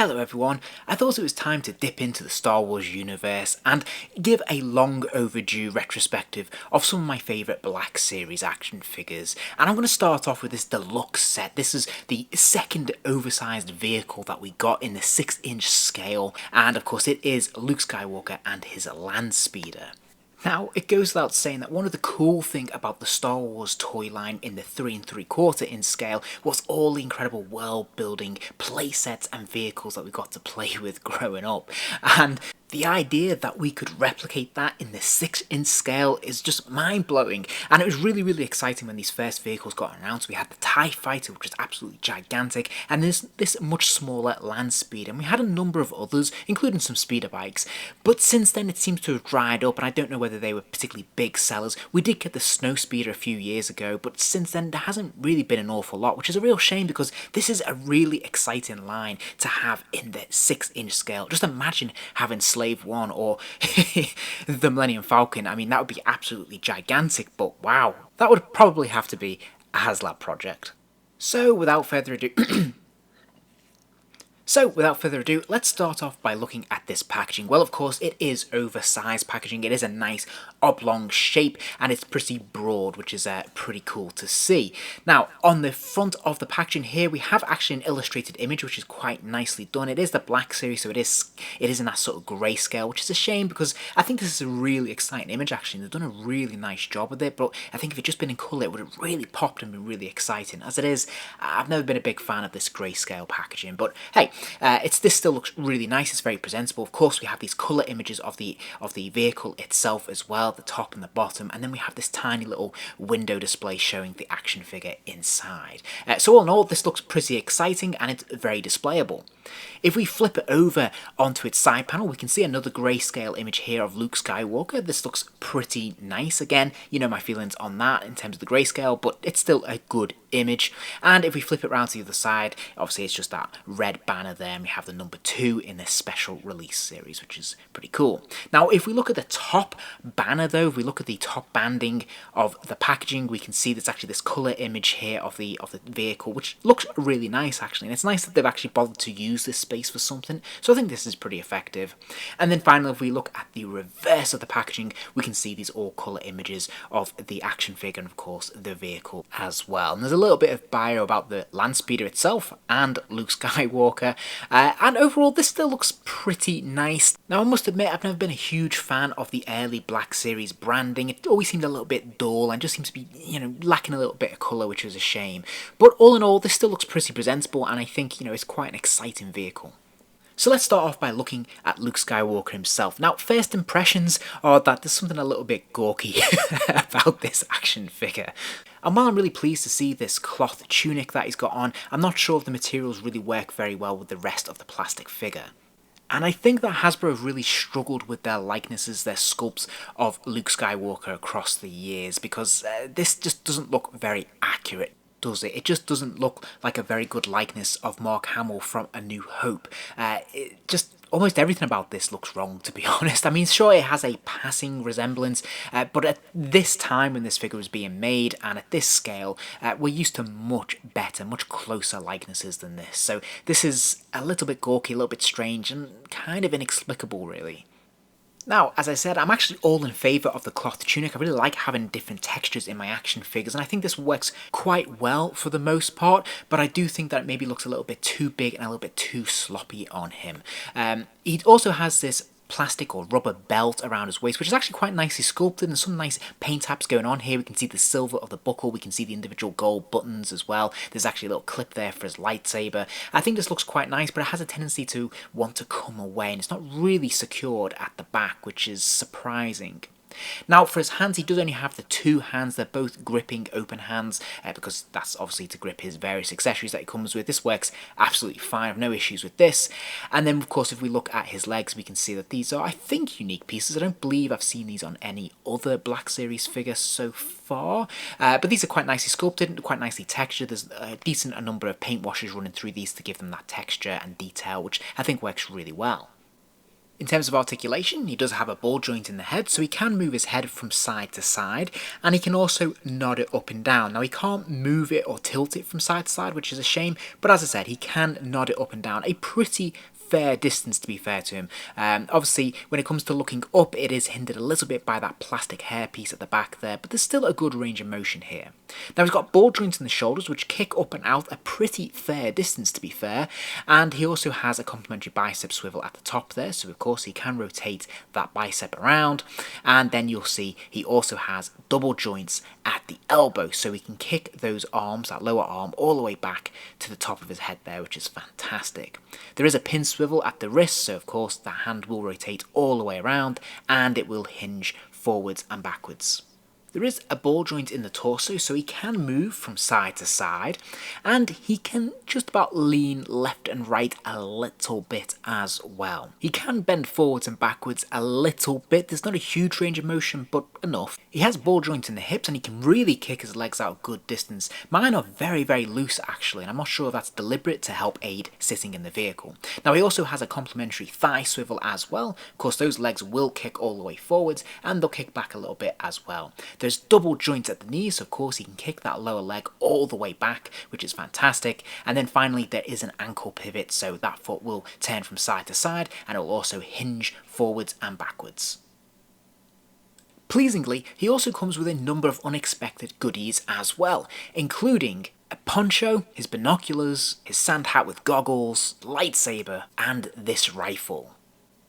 Hello everyone, I thought it was time to dip into the Star Wars universe and give a long overdue retrospective of some of my favourite Black Series action figures. And I'm going to start off with this deluxe set. This is the second oversized vehicle that we got in the 6-inch scale, and of course it is Luke Skywalker and his Landspeeder. Now, it goes without saying that one of the cool things about the Star Wars toy line in the 3 3/4 inch scale was all the incredible world building playsets and vehicles that we got to play with growing up. And the idea that we could replicate that in the 6-inch scale is just mind-blowing, and it was really exciting when these first vehicles got announced. We had the TIE Fighter, which was absolutely gigantic, and this much smaller Landspeeder, and we had a number of others, including some speeder bikes, but since then it seems to have dried up, and I don't know whether they were particularly big sellers. We did get the Snowspeeder a few years ago, but since then there hasn't really been an awful lot, which is a real shame because this is a really exciting line to have in the 6-inch scale. Just imagine having Slave 1 or the Millennium Falcon. I mean, that would be absolutely gigantic, but wow, that would probably have to be a Haslab project. So without further ado, let's start off by looking at this packaging. Well, of course, it is oversized packaging. It is a nice oblong shape, and it's pretty broad, which is pretty cool to see. Now, on the front of the packaging here, we have actually an illustrated image, which is quite nicely done. It is the Black Series, so it is in that sort of grayscale, which is a shame because I think this is a really exciting image, actually. They've done a really nice job with it, but I think if it just been in colour, it would have really popped and been really exciting. As it is, I've never been a big fan of this grayscale packaging, but hey, this still looks really nice. It's very presentable. Of course, we have these colour images of the vehicle itself as well, the top and the bottom, and then we have this tiny little window display showing the action figure inside. So all in all, this looks pretty exciting and it's very displayable. If we flip it over onto its side panel, we can see another grayscale image here of Luke Skywalker. This looks pretty nice. Again, you know my feelings on that in terms of the grayscale, but it's still a good image. And if we flip it around to the other side, obviously it's just that red banner there, and we have the number 2 in this special release series, which is pretty cool. Now, if we look at the top banner though, if we look at the top banding of the packaging, we can see there's actually this colour image here of the vehicle, which looks really nice actually, and it's nice that they've actually bothered to use this space for something, so I think this is pretty effective. And then finally, if we look at the reverse of the packaging, we can see these all colour images of the action figure and of course the vehicle as well. And there's a little bit of bio about the Landspeeder itself and Luke Skywalker, and overall this still looks pretty nice. Now, I must admit, I've never been a huge fan of the early Black Series branding. It always seemed a little bit dull and just seems to be, you know, lacking a little bit of colour, which is a shame. But all in all, this still looks pretty presentable, and I think, you know, it's quite an exciting vehicle. So let's start off by looking at Luke Skywalker himself. Now, first impressions are that there's something a little bit gawky about this action figure. And while I'm really pleased to see this cloth tunic that he's got on, I'm not sure if the materials really work very well with the rest of the plastic figure. And I think that Hasbro have really struggled with their likenesses, their sculpts of Luke Skywalker across the years, because this just doesn't look very accurate, does it? It just doesn't look like a very good likeness of Mark Hamill from A New Hope. Almost everything about this looks wrong, to be honest. I mean, sure, it has a passing resemblance, but at this time when this figure was being made and at this scale, we're used to much better, much closer likenesses than this. So this is a little bit gawky, a little bit strange, and kind of inexplicable, really. Now, as I said, I'm actually all in favour of the cloth tunic. I really like having different textures in my action figures, and I think this works quite well for the most part, but I do think that it maybe looks a little bit too big and a little bit too sloppy on him. He also has this plastic or rubber belt around his waist, which is actually quite nicely sculpted, and some nice paint apps going on here. We can see the silver of the buckle, we can see the individual gold buttons as well. There's actually a little clip there for his lightsaber. I think this looks quite nice, but it has a tendency to want to come away, and it's not really secured at the back, which is surprising. Now, for his hands, he does only have the 2 hands. They're both gripping open hands, because that's obviously to grip his various accessories that he comes with. This works absolutely fine. I have no issues with this. And then, of course, if we look at his legs, we can see that these are, I think, unique pieces. I don't believe I've seen these on any other Black Series figure so far. But these are quite nicely sculpted, quite nicely textured. There's a decent number of paint washes running through these to give them that texture and detail, which I think works really well. In terms of articulation, he does have a ball joint in the head, so he can move his head from side to side, and he can also nod it up and down. Now, he can't move it or tilt it from side to side, which is a shame, but as I said, he can nod it up and down. A pretty fair distance, to be fair to him. Obviously, when it comes to looking up, it is hindered a little bit by that plastic hairpiece at the back there, but there's still a good range of motion here. Now he's got ball joints in the shoulders which kick up and out a pretty fair distance, to be fair, and he also has a complementary bicep swivel at the top there, so of course he can rotate that bicep around, and then you'll see he also has double joints at the elbow, so he can kick those arms, that lower arm, all the way back to the top of his head there, which is fantastic. There is a pin swivel at the wrist, so of course the hand will rotate all the way around and it will hinge forwards and backwards. There is a ball joint in the torso, so he can move from side to side, and he can just about lean left and right a little bit as well. He can bend forwards and backwards a little bit. There's not a huge range of motion, but enough. He has ball joints in the hips, and he can really kick his legs out a good distance. Mine are very, very loose, actually, and I'm not sure if that's deliberate to help aid sitting in the vehicle. Now, he also has a complementary thigh swivel as well. Of course, those legs will kick all the way forwards, and they'll kick back a little bit as well. There's double joints at the knees, so of course he can kick that lower leg all the way back, which is fantastic. And then finally there is an ankle pivot, so that foot will turn from side to side and it will also hinge forwards and backwards. Pleasingly, he also comes with a number of unexpected goodies as well, including a poncho, his binoculars, his sand hat with goggles, lightsaber, and this rifle.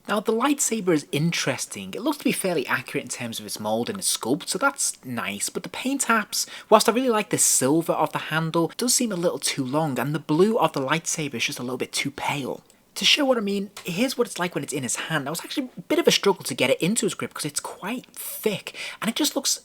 Now the lightsaber is interesting. It looks to be fairly accurate in terms of its mould and its sculpt, so that's nice, but the paint apps, whilst I really like the silver of the handle, does seem a little too long, and the blue of the lightsaber is just a little bit too pale. To show what I mean, here's what it's like when it's in his hand. That was actually a bit of a struggle to get it into his grip because it's quite thick, and it just looks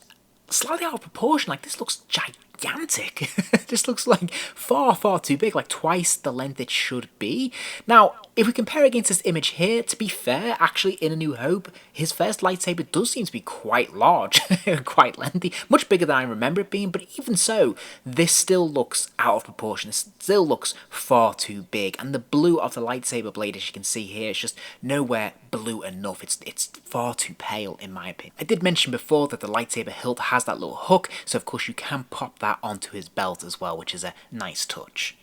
slightly out of proportion. Like, this looks gigantic. This looks like far, far too big, like twice the length it should be. Now, if we compare against this image here, to be fair, actually in A New Hope, his first lightsaber does seem to be quite large, quite lengthy, much bigger than I remember it being, but even so, this still looks out of proportion. It still looks far too big, and the blue of the lightsaber blade, as you can see here, is just nowhere blue enough. It's far too pale, in my opinion. I did mention before that the lightsaber hilt has that little hook, so of course you can pop that onto his belt as well, which is a nice touch.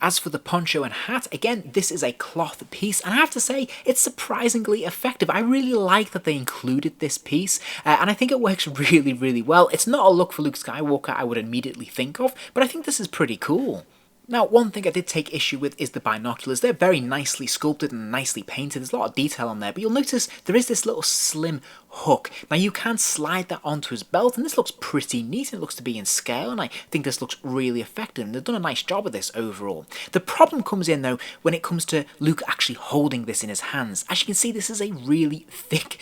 As for the poncho and hat, again, this is a cloth piece, and I have to say, it's surprisingly effective. I really like that they included this piece, and I think it works really, really well. It's not a look for Luke Skywalker I would immediately think of, but I think this is pretty cool. Now, one thing I did take issue with is the binoculars. They're very nicely sculpted and nicely painted. There's a lot of detail on there, but you'll notice there is this little slim hook. Now, you can slide that onto his belt, and this looks pretty neat, and it looks to be in scale, and I think this looks really effective, and they've done a nice job of this overall. The problem comes in, though, when it comes to Luke actually holding this in his hands. As you can see, this is a really thick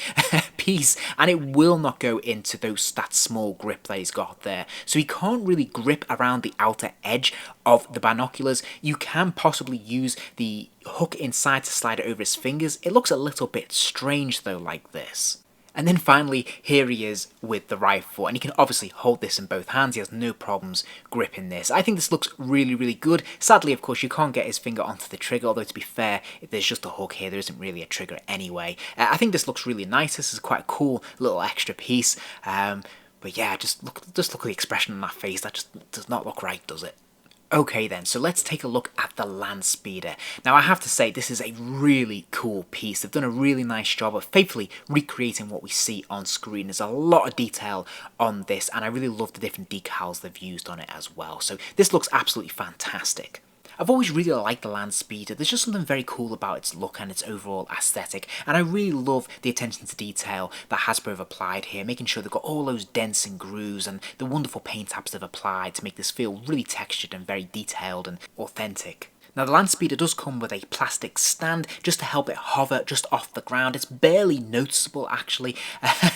piece, and it will not go into that small grip that he's got there. So he can't really grip around the outer edge of the binoculars. You can possibly use the hook inside to slide it over his fingers. It looks a little bit strange though, like this. And then finally, here he is with the rifle, and he can obviously hold this in both hands. He has no problems gripping this. I think this looks really, really good. Sadly, of course, you can't get his finger onto the trigger, although to be fair, if there's just a hook here, there isn't really a trigger anyway. I think this looks really nice. This is quite a cool little extra piece. But yeah, just look at the expression on that face. That just does not look right, does it? Okay then, so let's take a look at the Landspeeder. Now I have to say, this is a really cool piece. They've done a really nice job of faithfully recreating what we see on screen. There's a lot of detail on this, and I really love the different decals they've used on it as well. So this looks absolutely fantastic. I've always really liked the Landspeeder. There's just something very cool about its look and its overall aesthetic, and I really love the attention to detail that Hasbro have applied here, making sure they've got all those dents and grooves and the wonderful paint apps they've applied to make this feel really textured and very detailed and authentic. Now the Landspeeder does come with a plastic stand just to help it hover just off the ground. It's barely noticeable actually,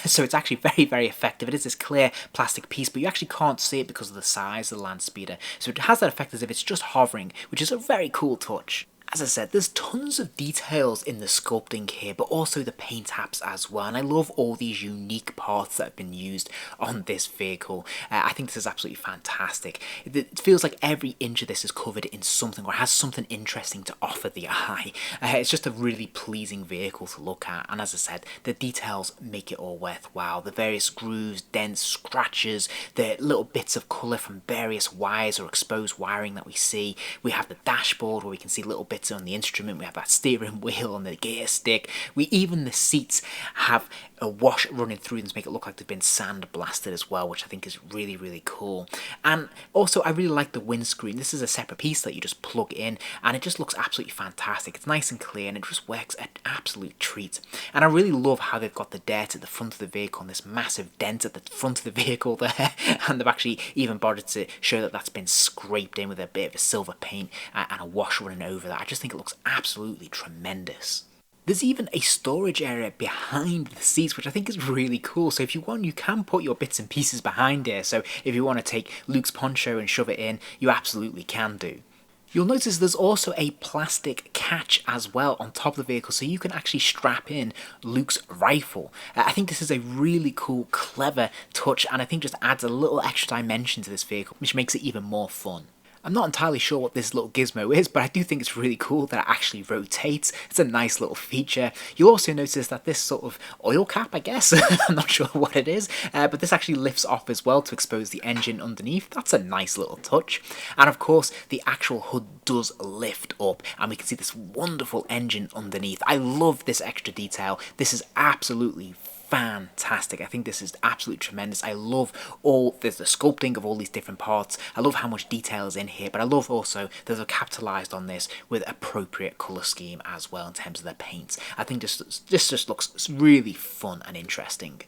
so it's actually very, very effective. It is this clear plastic piece, but you actually can't see it because of the size of the Landspeeder. So it has that effect as if it's just hovering, which is a very cool touch. As I said, there's tons of details in the sculpting here, but also the paint apps as well, and I love all these unique parts that have been used on this vehicle. I think this is absolutely fantastic. It feels like every inch of this is covered in something or has something interesting to offer the eye. It's just a really pleasing vehicle to look at, and as I said, the details make it all worthwhile. The various grooves, dents, scratches, the little bits of colour from various wires or exposed wiring that we see. We have the dashboard where we can see little bits bits on the instrument. We have that steering wheel and the gear stick. Even the seats have a wash running through them to make it look like they've been sandblasted as well, which I think is really, really cool. And also, I really like the windscreen. This is a separate piece that you just plug in, and it just looks absolutely fantastic. It's nice and clear, and it just works an absolute treat. And I really love how they've got the dirt at the front of the vehicle and this massive dent at the front of the vehicle there, and they've actually even bothered to show that that's been scraped in with a bit of a silver paint and a wash running over that. I just think it looks absolutely tremendous. There's even a storage area behind the seats, which I think is really cool. So if you want, you can put your bits and pieces behind here. So if you want to take Luke's poncho and shove it in, you absolutely can do. You'll notice there's also a plastic catch as well on top of the vehicle, so you can actually strap in Luke's rifle. I think this is a really cool, clever touch, and I think just adds a little extra dimension to this vehicle, which makes it even more fun. I'm not entirely sure what this little gizmo is, but I do think it's really cool that it actually rotates. It's a nice little feature. You'll also notice that this sort of oil cap, I guess, I'm not sure what it is, but this actually lifts off as well to expose the engine underneath. That's a nice little touch. And of course, the actual hood does lift up, and we can see this wonderful engine underneath. I love this extra detail. This is absolutely fantastic. I think this is absolutely tremendous. I love the sculpting of all these different parts. I love how much detail is in here, but I love also that they've capitalized on this with appropriate color scheme as well in terms of the paints. I think this just looks really fun and interesting.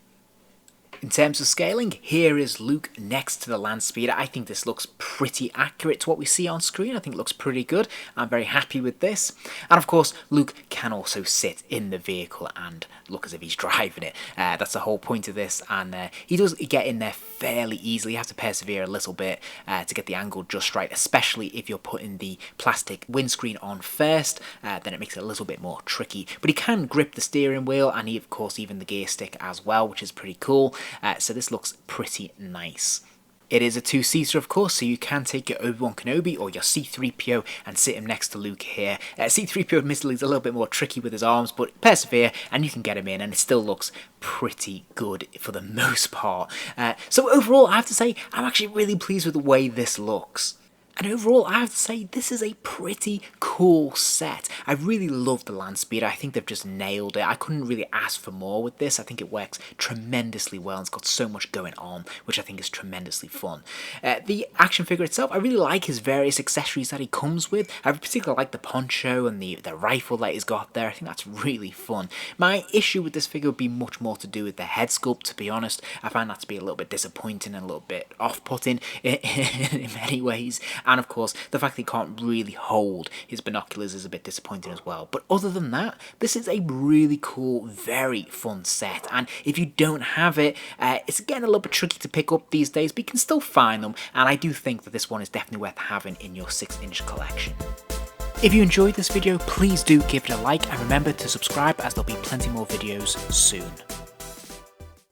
In terms of scaling, here is Luke next to the Landspeeder. I think this looks pretty accurate to what we see on screen. I think it looks pretty good. I'm very happy with this. And of course, Luke can also sit in the vehicle and look as if he's driving it. That's the whole point of this. And he does get in there fairly easily. You have to persevere a little bit to get the angle just right, especially if you're putting the plastic windscreen on first. Then it makes it a little bit more tricky. But he can grip the steering wheel, and of course even the gear stick as well, which is pretty cool. So this looks pretty nice. It is a two-seater, of course, so you can take your Obi-Wan Kenobi or your C-3PO and sit him next to Luke here. C-3PO admittedly is a little bit more tricky with his arms, but persevere and you can get him in, and it still looks pretty good for the most part. So overall, I have to say, I'm actually really pleased with the way this looks. And overall, I have to say, this is a pretty cool set. I really love the Landspeeder. I think they've just nailed it. I couldn't really ask for more with this. I think it works tremendously well, and it's got so much going on, which I think is tremendously fun. The action figure itself, I really like his various accessories that he comes with. I particularly like the poncho and the rifle that he's got there. I think that's really fun. My issue with this figure would be much more to do with the head sculpt, to be honest. I find that to be a little bit disappointing and a little bit off-putting in many ways. And of course, the fact that he can't really hold his binoculars is a bit disappointing as well. But other than that, this is a really cool, very fun set. And if you don't have it, it's getting a little bit tricky to pick up these days, but you can still find them. And I do think that this one is definitely worth having in your 6-inch collection. If you enjoyed this video, please do give it a like, and remember to subscribe, as there'll be plenty more videos soon.